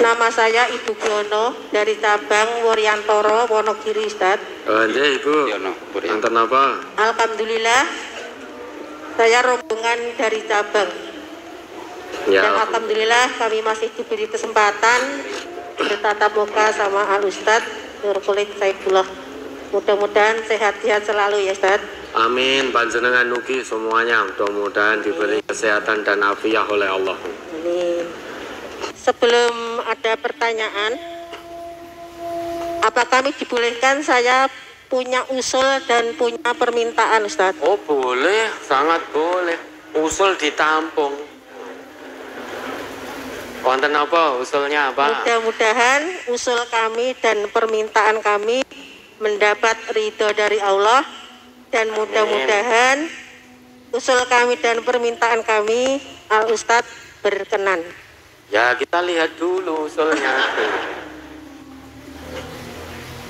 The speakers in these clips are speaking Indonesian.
Nama saya Ibu Giono dari cabang Wuryantoro, Wonogiri, Ustaz. Iya Ibu, antar apa? Alhamdulillah, saya rombongan dari cabang. Ya. Dan alhamdulillah kami masih diberi kesempatan bertatap muka sama Al Ustaz Nur Khalid Saifullah. Mudah-mudahan sehat-sehat selalu ya Ustaz. Amin, panjenengan nugi semuanya, mudah-mudahan diberi kesehatan dan afiah oleh Allah. Amin. Sebelum ada pertanyaan, apa kami dibolehkan saya punya usul dan punya permintaan Ustaz? Oh boleh, sangat boleh. Usul ditampung. Wonten apa usulnya apa? Mudah-mudahan usul kami dan permintaan kami mendapat ridho dari Allah, dan mudah-mudahan usul kami dan permintaan kami Al Ustadz berkenan. Ya kita lihat dulu usulnya.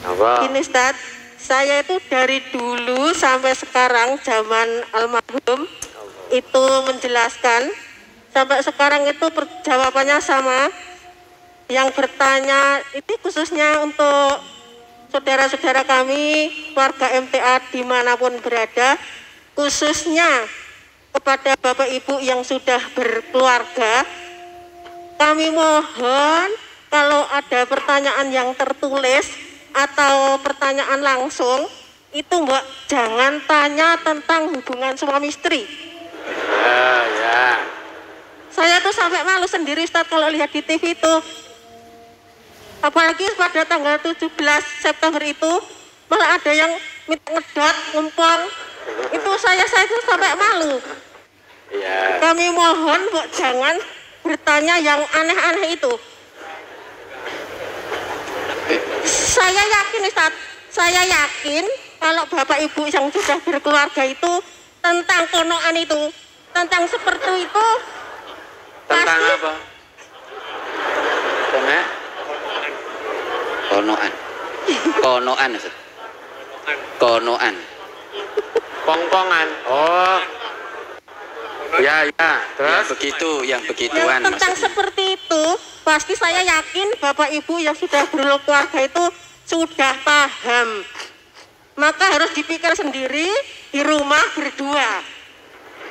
Apa? Ini Ustadz, saya itu dari dulu sampai sekarang zaman almarhum itu menjelaskan, sampai sekarang itu jawabannya sama. Yang bertanya itu khususnya untuk saudara-saudara kami, warga MTA dimanapun berada, khususnya kepada Bapak Ibu yang sudah berkeluarga, kami mohon kalau ada pertanyaan yang tertulis atau pertanyaan langsung, itu Mbak jangan tanya tentang hubungan suami istri. Ya. Saya tuh sampai malu sendiri Ustadz kalau lihat di TV itu. Apalagi pada tanggal 17 September itu malah ada yang minta ngedot, ngempong. Itu saya itu sampai malu. Ya. Kami mohon Bu jangan bertanya yang aneh-aneh itu. Saya yakin Ustaz, saya yakin kalau Bapak Ibu yang sudah berkeluarga itu tentang konoan itu, tentang seperti itu. Tentang pasti, apa? Tentang Konoan. Konoan Ustaz. Konoan. pongpongan. Oh. Ya, ya. Terus Yang begituan tentang maksudnya. seperti itu, pasti saya yakin Bapak Ibu yang sudah berkeluarga itu sudah paham. Maka harus dipikir sendiri di rumah berdua.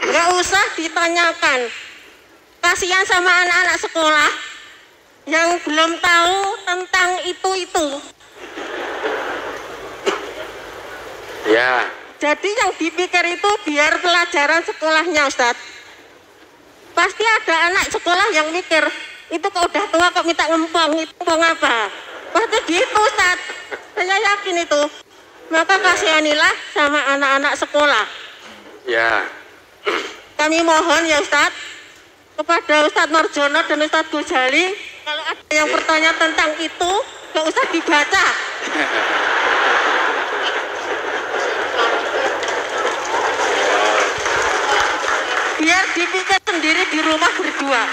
Nggak usah ditanyakan. Kasihan sama anak-anak sekolah yang belum tahu tentang itu. ya. Jadi yang dipikir itu biar pelajaran sekolahnya Ustadz. Pasti ada anak sekolah yang mikir, itu kok udah tua kok minta ngempong, itu ngempong apa? Pasti gitu Ustadz. Saya yakin itu. Maka kasihanilah sama anak-anak sekolah. Ya. Kami mohon ya Ustadz, kepada Ustadz Marjono dan Ustadz Gojali, kalau ada yang bertanya tentang itu, gak usah dibaca. Biar dipikir sendiri di rumah berdua.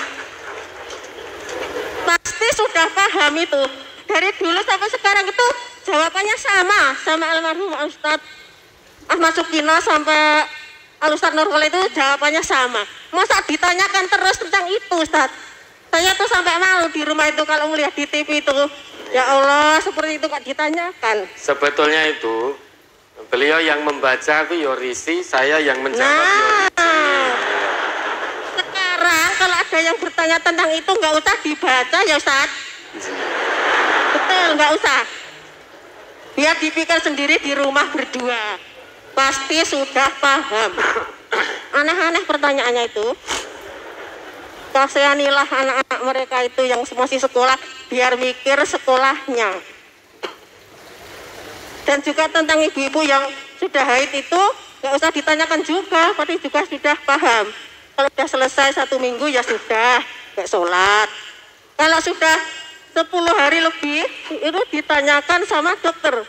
Pasti sudah paham itu. Dari dulu sampai sekarang itu jawabannya sama almarhum Ustadz Ahmad Sukino sampai Al Ustadz Nur Khalid itu jawabannya sama. Masa ditanyakan terus tentang itu Ustadz? Saya tuh sampai malu di rumah itu kalau melihat di TV itu. Ya Allah, seperti itu kok ditanyakan. Sebetulnya itu beliau yang membaca Yorisi, saya yang menjawab Yorisi. Sekarang kalau ada yang bertanya tentang itu nggak usah dibaca ya Ustadz. Betul, nggak usah. Biar dipikir sendiri di rumah berdua. Pasti sudah paham. Aneh-aneh pertanyaannya itu. Kasihanilah anak-anak mereka itu yang masih sekolah biar mikir sekolahnya. Dan juga tentang ibu-ibu yang sudah haid itu nggak usah ditanyakan juga, pasti juga sudah paham. Kalau sudah selesai 1 minggu ya sudah nggak sholat. Kalau sudah 10 hari lebih itu ditanyakan sama dokter,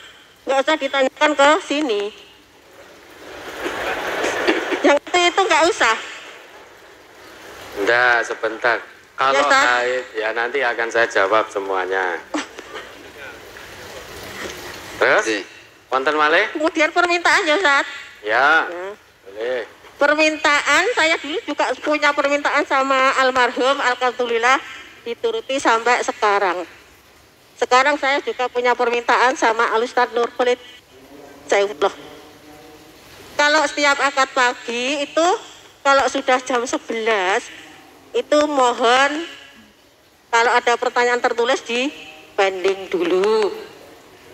nggak usah ditanyakan ke sini. Yang itu nggak usah. Enggak, sebentar. Kalau Ya, haid, ya nanti akan saya jawab semuanya. Terus? Wonten malih? Kemudian permintaan ya Ustaz. Ya. Ya. Boleh. Permintaan, saya dulu juga punya permintaan sama almarhum, alhamdulillah. dituruti sampai sekarang. Sekarang saya juga punya permintaan sama Al-Ustadz Nur Khalid Saifullah. Kalau setiap akad pagi itu kalau sudah jam 11 itu mohon kalau ada pertanyaan tertulis dibanding dulu.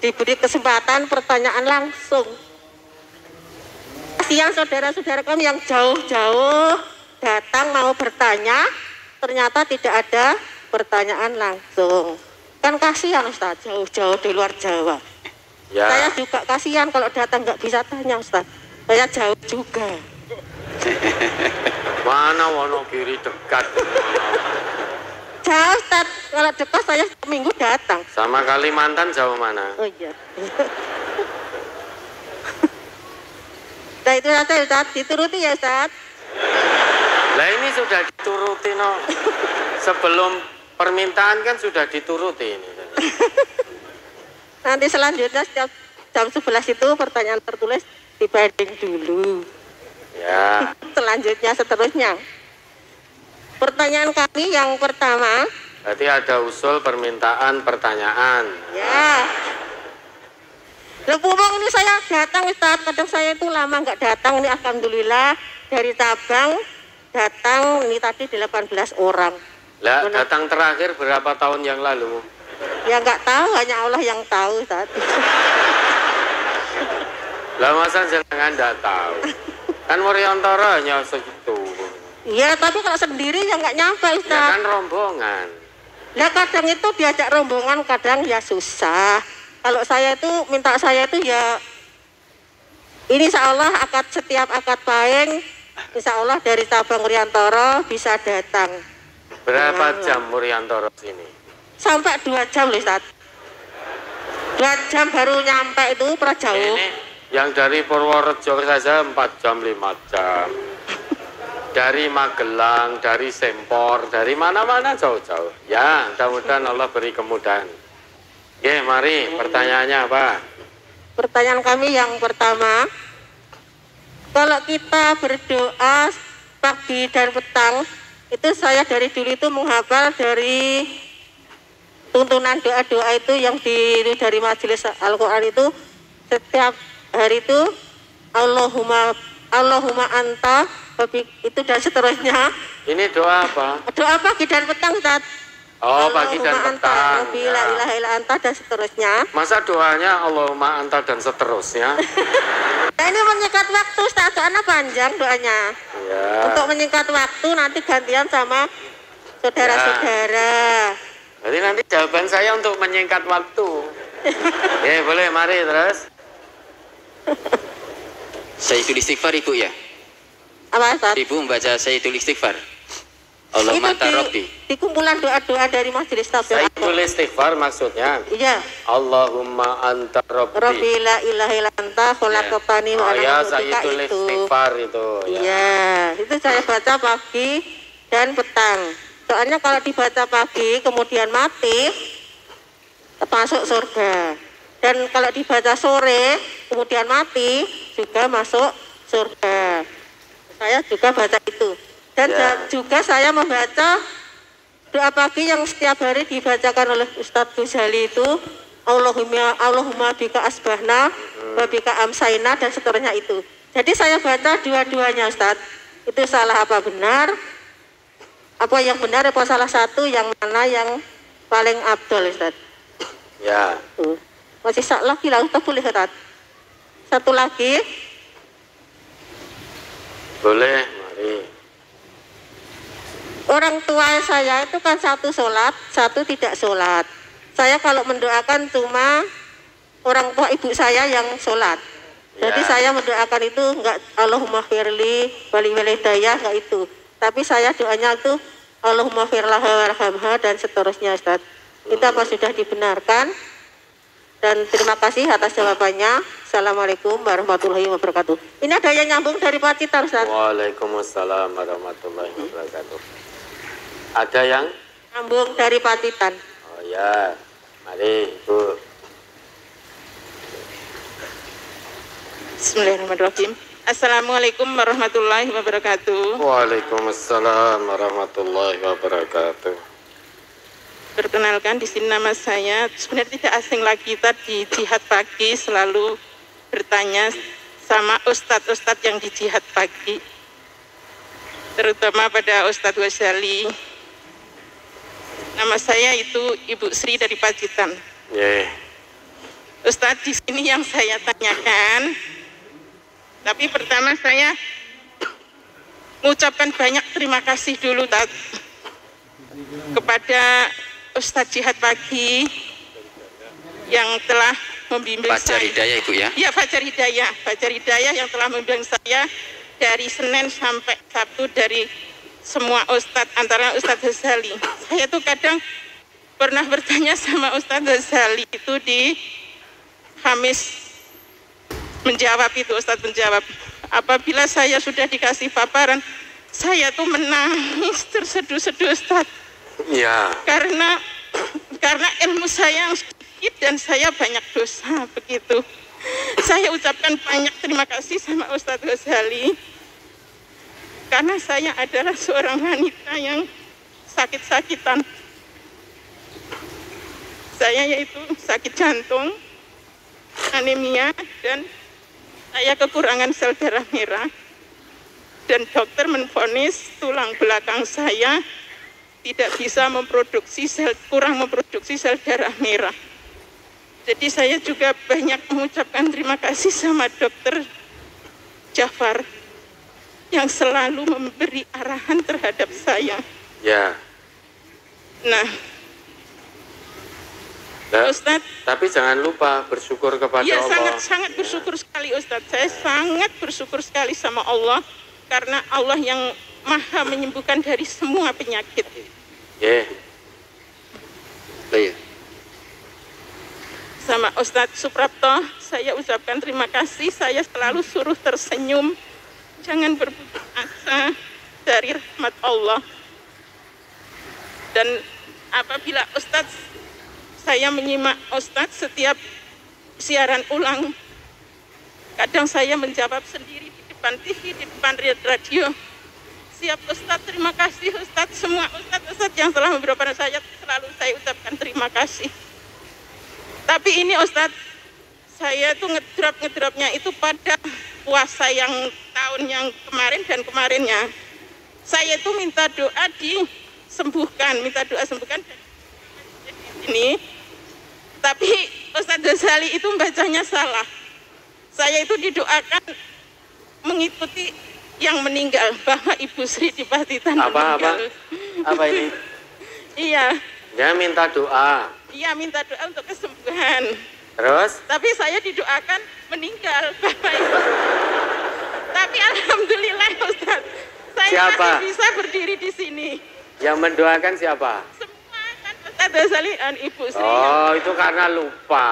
Diberi kesempatan pertanyaan langsung. Kasihan saudara-saudara kami yang jauh-jauh datang mau bertanya, ternyata tidak ada pertanyaan langsung. Kan kasihan Ustaz, jauh-jauh di luar Jawa. Ya. Saya juga kasihan kalau datang nggak bisa tanya Ustaz. Saya jauh juga. Mana Wonogiri dekat? Jauh Ustaz, kalau dekat saya seminggu datang. Sama Kalimantan jauh mana? Oh iya. Nah itu saja Ustaz, dituruti ya Ustaz. Lah ini sudah dituruti no. Sebelum permintaan kan sudah dituruti ini. Nanti selanjutnya setiap jam 11 itu pertanyaan tertulis dibanding dulu. Ya. Selanjutnya seterusnya. Pertanyaan kami yang pertama. Berarti ada usul permintaan pertanyaan. Ya. Lepumong ini saya datang Ustaz, kadang saya itu lama nggak datang, ini alhamdulillah dari Tabang datang ini tadi 18 orang. Lah datang terakhir berapa tahun yang lalu? Ya nggak tahu, hanya Allah yang tahu Ustaz. Lah masa jenengan nggak tahu? Kan Wuryontoro hanya segitu. Iya, tapi kalau sendiri ya nggak nyampe Ya Ustaz. kan rombongan. Nah kadang itu diajak rombongan, kadang ya susah. Kalau saya itu minta saya itu ya ini insya Allah setiap akad pahing insya Allah dari Tabang Wuryontoro bisa datang. Berapa jam Wuryontoro sini? Sampai 2 jam loh Ustaz. 2 jam baru nyampe itu jauh. Ini yang dari Purworejo saja 4 jam 5 jam. Dari Magelang, dari Sempor, dari mana-mana jauh-jauh. Ya, mudah-mudahan Allah beri kemudahan. Oke, mari pertanyaannya apa? Pertanyaan kami yang pertama, kalau kita berdoa pagi dan petang, itu saya dari dulu itu menghafal dari tuntunan doa-doa itu yang dari majelis Al-Quran itu setiap hari itu Allahumma anta itu dan seterusnya. Ini doa apa? Doa pagi dan petang Ustaz. Oh, pagi dan petang. La ilaha illa anta dan seterusnya. Masa doanya Allahumma anta dan seterusnya? Nah ini menyingkat waktu Ustaz, karena panjang doanya. Ya. Untuk menyingkat waktu nanti gantian sama saudara-saudara. Jadi nanti jawaban saya untuk menyingkat waktu. Ya boleh, mari terus. Sayyidul Istighfar Ibu ya? Apa Ustaz? Ibu membaca Sayyidul Istighfar. Allahumma anta rabbi. Di kumpulan doa-doa dari majelis tafsir. Sayyidul Istighfar maksudnya? Iya. Allahumma anta rabbi. Rabbi la ilaha illa anta khalaqtani wa ana ya, abduka Sayyidul itu. Istighfar itu. Iya, itu saya baca pagi dan petang. Soalnya kalau dibaca pagi kemudian mati masuk surga. Dan kalau dibaca sore kemudian mati juga masuk surga. Saya juga baca itu. Dan juga saya membaca doa pagi yang setiap hari dibacakan oleh Ustadz Ghazali itu Allahumma bika asbahna wa bika amsaina dan seterusnya itu. Jadi saya baca dua-duanya Ustadz. Itu salah apa benar? Apa yang benar apa salah satu, yang mana yang paling abdol Ustadz? Ya. Masih lagi lah Ustadz, boleh Ustadz? Satu lagi. Boleh, mari. Orang tua saya itu kan satu sholat, satu tidak sholat. Saya kalau mendoakan cuma orang tua ibu saya yang sholat. Jadi saya mendoakan itu enggak Allahumma firli wali walidayah, enggak itu. Tapi saya doanya itu Allahumma firlaha warhamha dan seterusnya Ustaz. Itu apa sudah dibenarkan? Dan terima kasih atas jawabannya. Assalamualaikum warahmatullahi wabarakatuh. Ini ada yang nyambung dari Pacitan Ustaz. Waalaikumsalam warahmatullahi wabarakatuh. Ada yang nyambung dari Pacitan. Oh ya, mari Ibu. Bismillahirrahmanirrahim. Assalamualaikum warahmatullahi wabarakatuh. Waalaikumsalam warahmatullahi wabarakatuh. Perkenalkan, di sini nama saya. Sebenarnya tidak asing lagi, kita di Jihad Pagi selalu bertanya sama ustadz-ustadz yang di Jihad Pagi, terutama pada Ustadz Ghazali. Nama saya itu Ibu Sri dari Pacitan. Ustadz, di sini yang saya tanyakan, tapi pertama saya mengucapkan banyak terima kasih dulu kepada Ustadz Jihad Pagi yang telah membimbing Fajar saya. Hidayah Ibu ya? Iya, Fajar Hidayah yang telah membimbing saya dari Senin sampai Sabtu, dari semua Ustadz, antara Ustadz Ghazali. Saya tuh kadang pernah bertanya sama Ustadz Ghazali itu di Kamis menjawab itu, Ustadz menjawab. Apabila saya sudah dikasih paparan, saya tuh menangis terseduh-seduh Ustadz. Ya. Karena ilmu saya yang sedikit dan saya banyak dosa begitu. Saya ucapkan banyak terima kasih sama Ustadz Ghazali karena saya adalah seorang wanita yang sakit-sakitan. Saya yaitu sakit jantung, anemia, dan saya kekurangan sel darah merah. Dan dokter menvonis tulang belakang saya tidak bisa kurang memproduksi sel darah merah. Jadi saya juga banyak mengucapkan terima kasih sama dokter Jafar yang selalu memberi arahan terhadap saya. Ya. Nah, Ustadz, tapi jangan lupa bersyukur kepada ya, Allah. sangat bersyukur sekali Ustadz. Saya sangat bersyukur sekali sama Allah karena Allah yang Maha menyembuhkan dari semua penyakit. Sama Ustadz Suprapto, saya ucapkan terima kasih. Saya selalu suruh tersenyum, jangan berputus asa dari rahmat Allah. Dan apabila Ustadz, saya menyimak Ustadz setiap siaran ulang, kadang saya menjawab sendiri di depan TV, di depan radio. Siap Ustadz, terima kasih Ustadz. Semua Ustadz yang telah memberikan saya, selalu saya ucapkan terima kasih. Tapi ini Ustadz, saya tuh ngedropnya itu pada puasa yang tahun yang kemarin dan kemarinnya. Saya itu minta doa disembuhkan, minta doa sembuhkan di sini. Tapi Ustadz Ghazali itu bacanya salah. Saya itu didoakan mengikuti yang meninggal, bahwa Ibu Sri di Pacitan meninggal. Apa ini? Iya. Dia minta doa. Iya, minta doa untuk kesembuhan. Terus? Tapi saya didoakan meninggal, Bapak Ibu. Tapi alhamdulillah Ustaz, saya masih bisa berdiri di sini. Yang mendoakan siapa? Semua kan Ustaz Ghazali dan Ibu Sri. Oh, itu karena lupa.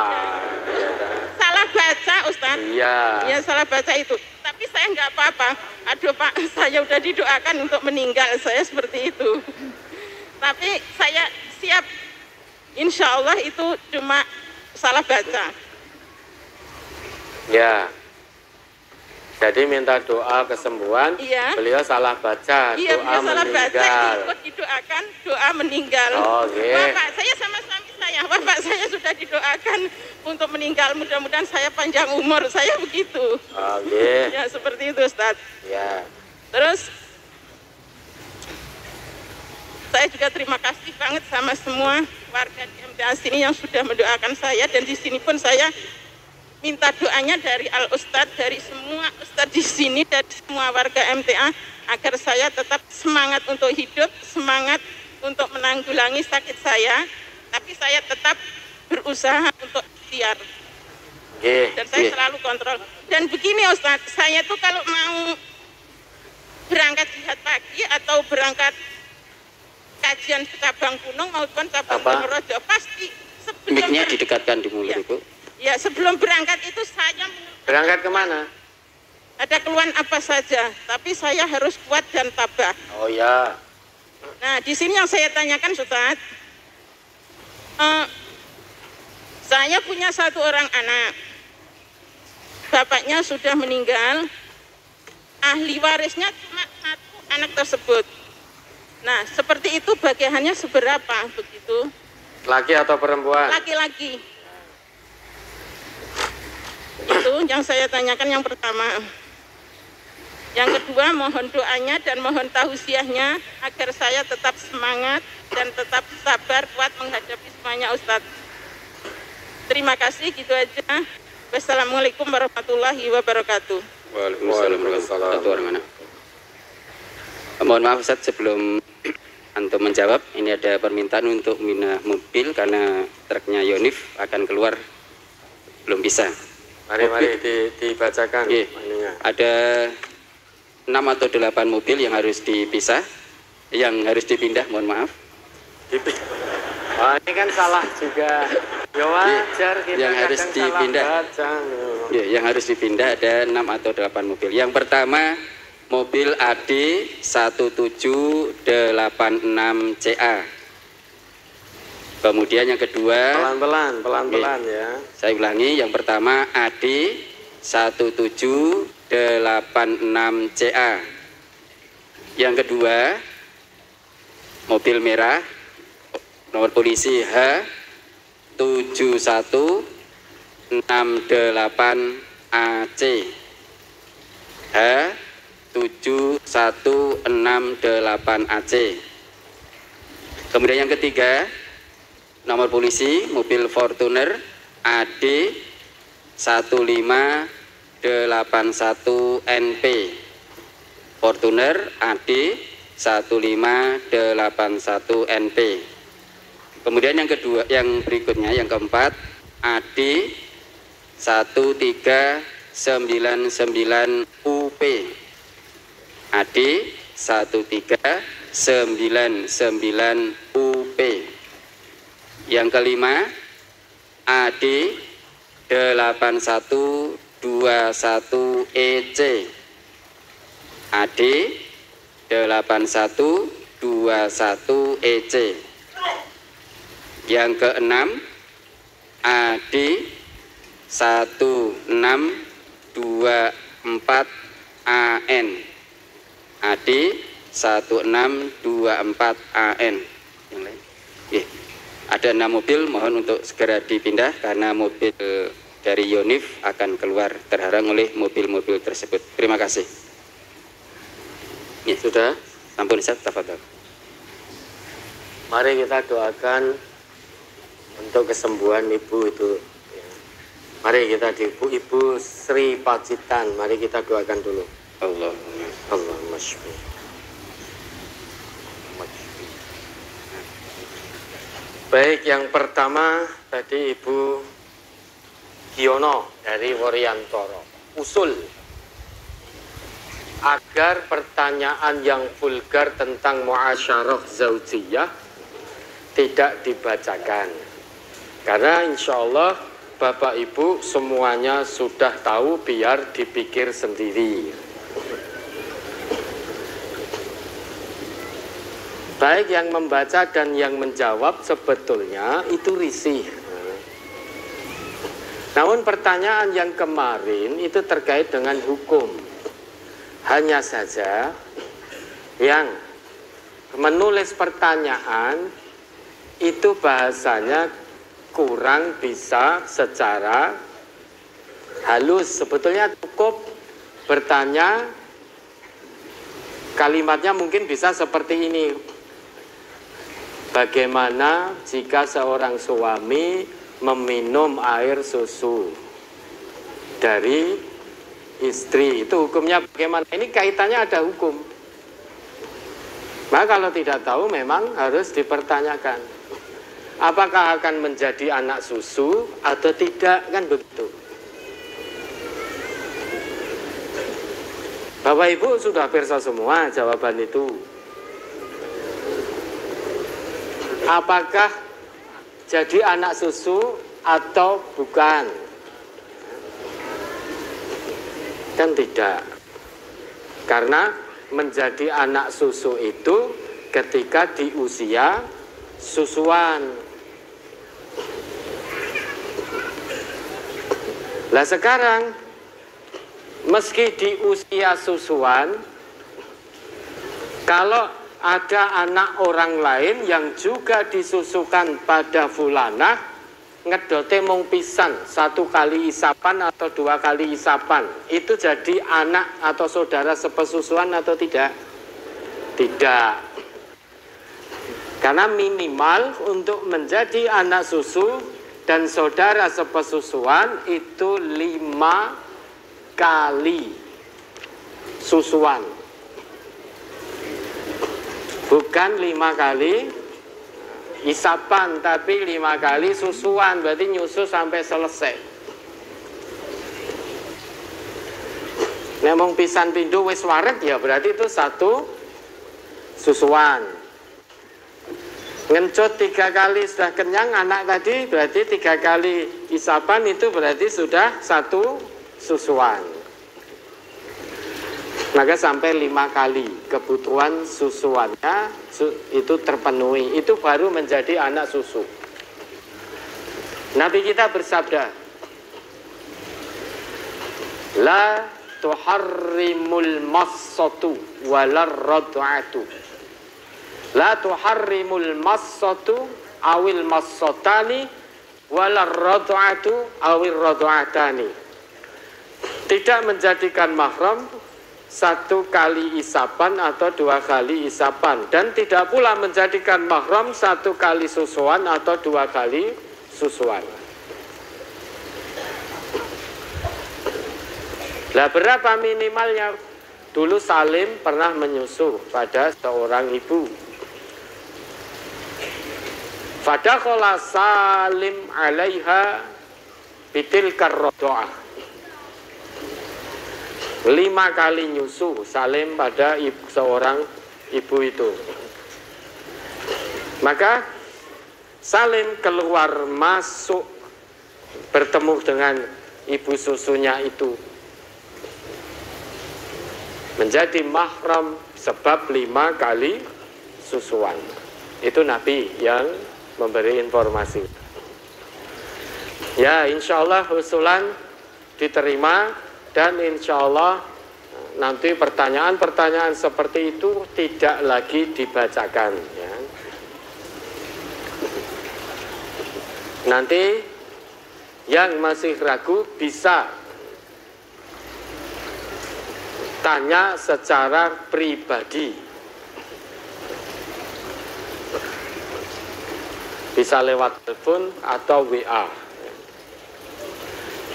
Salah baca Ustaz. Iya. Iya, salah baca itu. Tapi saya nggak apa-apa. Aduh Pak, saya udah didoakan untuk meninggal, saya seperti itu. Tapi saya siap, insya Allah itu cuma salah baca. Ya. Jadi minta doa kesembuhan, iya. Beliau salah baca, iya, doa salah meninggal. Baca, ikut didoakan, doa meninggal. Oke. Bapak saya sama suami saya, bapak saya sudah didoakan untuk meninggal. Mudah-mudahan saya panjang umur, saya begitu. Oke. Ya seperti itu Ustaz. Ya. Terus saya juga terima kasih banget sama semua warga di MTA sini yang sudah mendoakan saya, dan di sini pun saya minta doanya dari Al Ustadz, dari semua Ustadz di sini, dari semua warga MTA, agar saya tetap semangat untuk hidup, semangat untuk menanggulangi sakit saya, tapi saya tetap berusaha untuk ikhtiar. Dan saya selalu kontrol. Dan begini Ustadz, saya tuh kalau mau berangkat jihad pagi atau berangkat kajian cabang Gunung maupun cabang Ponorogo, pasti sebelum mic-nya didekatkan di mulut Ibu. Ya, sebelum berangkat itu saya berangkat kemana? Ada keluhan apa saja, tapi saya harus kuat dan tabah. Oh ya. Nah, di sini yang saya tanyakan, Ustaz, saya punya satu orang anak, bapaknya sudah meninggal, ahli warisnya cuma satu anak tersebut. Nah, seperti itu bagiannya seberapa begitu? Laki atau perempuan? Laki-laki. Itu yang saya tanyakan yang pertama. Yang kedua, mohon doanya dan mohon tausiahnya agar saya tetap semangat dan tetap sabar kuat menghadapi semuanya Ustadz. Terima kasih, gitu aja. Wassalamualaikum warahmatullahi wabarakatuh. Waalaikumsalam warahmatullahi wabarakatuh. Mohon maaf Ustadz, sebelum antum menjawab, ini ada permintaan untuk minah mobil karena truknya Yonif akan keluar, belum bisa. Mari dibacakan. Iya. Ada 6 atau 8 mobil yang harus dipisah, yang harus dipindah, mohon maaf. Oh, ini kan salah juga. Ya wajar kita yang harus dipindah. Ya, yang harus dipindah ada 6 atau 8 mobil. Yang pertama mobil AD 1786CA. Kemudian yang kedua, pelan-pelan ya. Saya ulangi, yang pertama AD 1786CA. Yang kedua, mobil merah nomor polisi H7168AC. H7168AC. Kemudian yang ketiga, nomor polisi mobil Fortuner AD 1581NP. Fortuner AD 1581NP. Kemudian yang kedua, yang berikutnya, yang keempat AD 1399UP. AD 1399UP. Yang kelima AD 8121EC. AD 8121EC. Yang keenam AD 1624AN. AD 1624AN. Yang lain? Ada 6 mobil, mohon untuk segera dipindah karena mobil dari Yonif akan keluar terhalang oleh mobil-mobil tersebut. Terima kasih. Ya, sudah. Sampun Ustaz, tafadhol. Mari kita doakan untuk kesembuhan ibu itu. Mari kita di Ibu Sri Pacitan, mari kita doakan dulu. Allahumma syfi. Baik, yang pertama tadi Ibu Giono dari Woryantoro. Usul agar pertanyaan yang vulgar tentang muasyarah zaujiyah tidak dibacakan. Karena insya Allah Bapak Ibu semuanya sudah tahu, biar dipikir sendiri. Baik yang membaca dan yang menjawab sebetulnya itu risih. Namun pertanyaan yang kemarin itu terkait dengan hukum. Hanya saja yang menulis pertanyaan itu bahasanya kurang bisa secara halus. Sebetulnya cukup bertanya, kalimatnya mungkin bisa seperti ini. Bagaimana jika seorang suami meminum air susu dari istri? Itu hukumnya bagaimana? Ini kaitannya ada hukum. Maka kalau tidak tahu memang harus dipertanyakan. Apakah akan menjadi anak susu atau tidak, kan begitu. Bapak Ibu sudah pirsa semua jawaban itu. Apakah jadi anak susu atau bukan? Kan tidak. Karena menjadi anak susu itu ketika di usia susuan. Lah sekarang meski di usia susuan, kalau ada anak orang lain yang juga disusukan pada fulanah, ngedote mung pisan, 1 kali isapan atau 2 kali isapan, itu jadi anak atau saudara sepesusuan atau tidak? Tidak. Karena minimal untuk menjadi anak susu dan saudara sepesusuan itu 5 kali susuan. Bukan 5 kali isapan, tapi 5 kali susuan, berarti nyusu sampai selesai. Nek mung pisan pindho wis waret ya berarti itu 1 susuan. Ngencut 3 kali sudah kenyang anak tadi, berarti 3 kali isapan itu berarti sudah 1 susuan. Maka sampai 5 kali kebutuhan susuannya itu terpenuhi, itu baru menjadi anak susu. Nabi kita bersabda, la tuharrimul massatu walar rad'atu. La tuharrimul massatu awil massatani walar rad'atu awil rad'atani. Tidak menjadikan mahram 1 kali isapan atau 2 kali isapan, dan tidak pula menjadikan mahram 1 kali susuan atau 2 kali susuan. Lah berapa minimalnya? Dulu Salim pernah menyusu pada seorang ibu. Fadakhala Salim alaiha bitilkar rad'ah. 5 kali nyusu Salim pada seorang ibu itu. Maka Salim keluar masuk bertemu dengan ibu susunya itu, menjadi mahram sebab 5 kali susuan. Itu Nabi yang memberi informasi. Ya, insya Allah usulan diterima. Dan insya Allah nanti pertanyaan-pertanyaan seperti itu tidak lagi dibacakan. Ya. Nanti yang masih ragu bisa tanya secara pribadi. Bisa lewat telepon atau WA.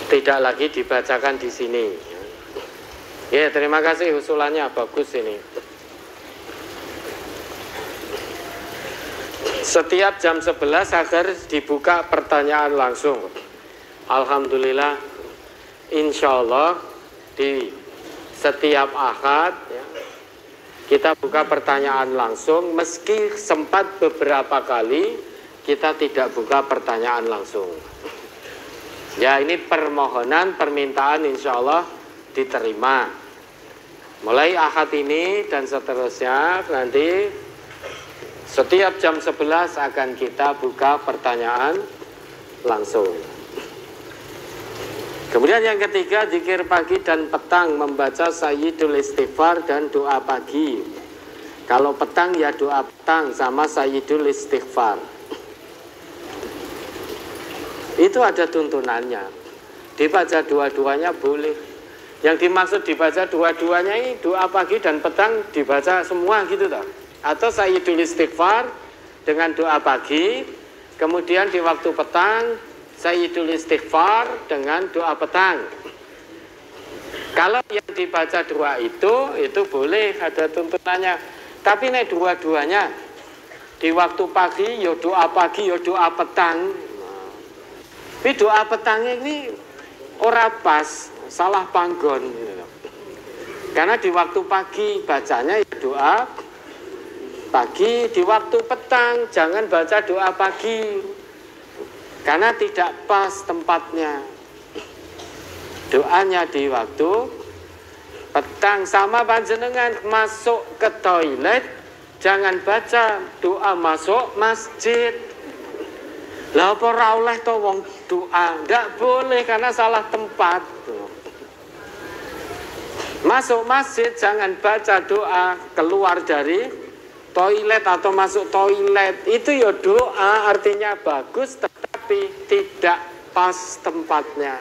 Tidak lagi dibacakan di sini. Ya, terima kasih usulannya, bagus ini. Setiap jam 11 agar dibuka pertanyaan langsung. Alhamdulillah, insya Allah di setiap Ahad ya, kita buka pertanyaan langsung, meski sempat beberapa kali kita tidak buka pertanyaan langsung. Ya, ini permohonan, permintaan insya Allah diterima. Mulai Ahad ini dan seterusnya, nanti setiap jam 11 akan kita buka pertanyaan langsung. Kemudian yang ketiga, zikir pagi dan petang, membaca Sayyidul Istighfar dan doa pagi. Kalau petang ya doa petang sama Sayyidul Istighfar. Itu ada tuntunannya. Dibaca dua-duanya boleh. Yang dimaksud dibaca dua-duanya ini doa pagi dan petang dibaca semua gitu toh. Atau Sayyidul Istighfar dengan doa pagi, kemudian di waktu petang Sayyidul Istighfar dengan doa petang. Kalau yang dibaca dua itu boleh, ada tuntunannya. Tapi nih dua-duanya di waktu pagi yo doa pagi yo doa petang. Tapi doa petang ini ora pas, salah panggon. Karena di waktu pagi bacanya ya doa pagi, di waktu petang jangan baca doa pagi. Karena tidak pas tempatnya. Doanya di waktu petang. Sama panjenengan masuk ke toilet, jangan baca doa masuk masjid. Lah apa ora oleh to wong doa? Enggak boleh karena salah tempat. Masuk masjid jangan baca doa keluar dari toilet atau masuk toilet, itu ya doa, artinya bagus tetapi tidak pas tempatnya.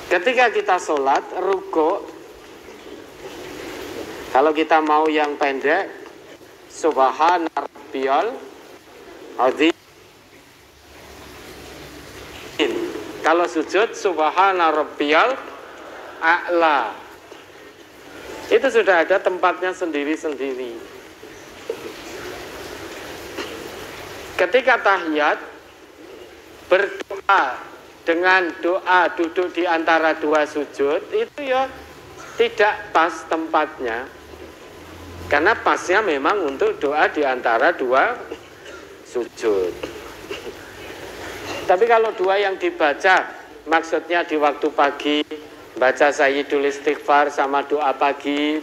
Ketika kita sholat, rukuk, kalau kita mau yang pendek, subhana rabbiyal azim. Kalau sujud, subhana rabbiyal a'la. Itu sudah ada tempatnya sendiri-sendiri. Ketika tahiyat, berdoa dengan doa duduk di antara dua sujud, itu ya tidak pas tempatnya. Karena pasnya memang untuk doa di antara dua sujud. Tapi kalau doa yang dibaca, maksudnya di waktu pagi, baca Sayyidul Istighfar sama doa pagi.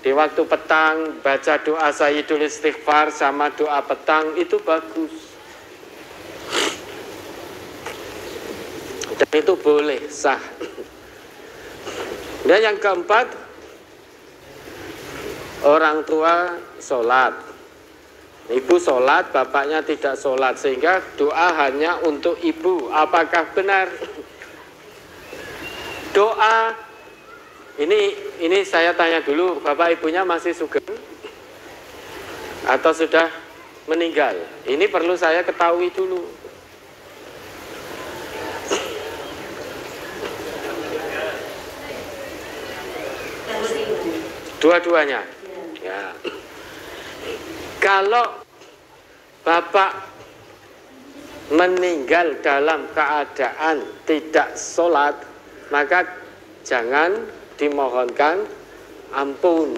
Di waktu petang, baca doa Sayyidul Istighfar sama doa petang, itu bagus. Dan itu boleh, sah. Dan yang keempat, orang tua sholat. Ibu sholat, bapaknya tidak sholat, sehingga doa hanya untuk ibu. Apakah benar? Doa, ini saya tanya dulu, bapak ibunya masih sugeng? Atau sudah meninggal? Ini perlu saya ketahui dulu. Dua-duanya. Ya. Kalau bapak meninggal dalam keadaan tidak sholat, maka jangan dimohonkan ampun.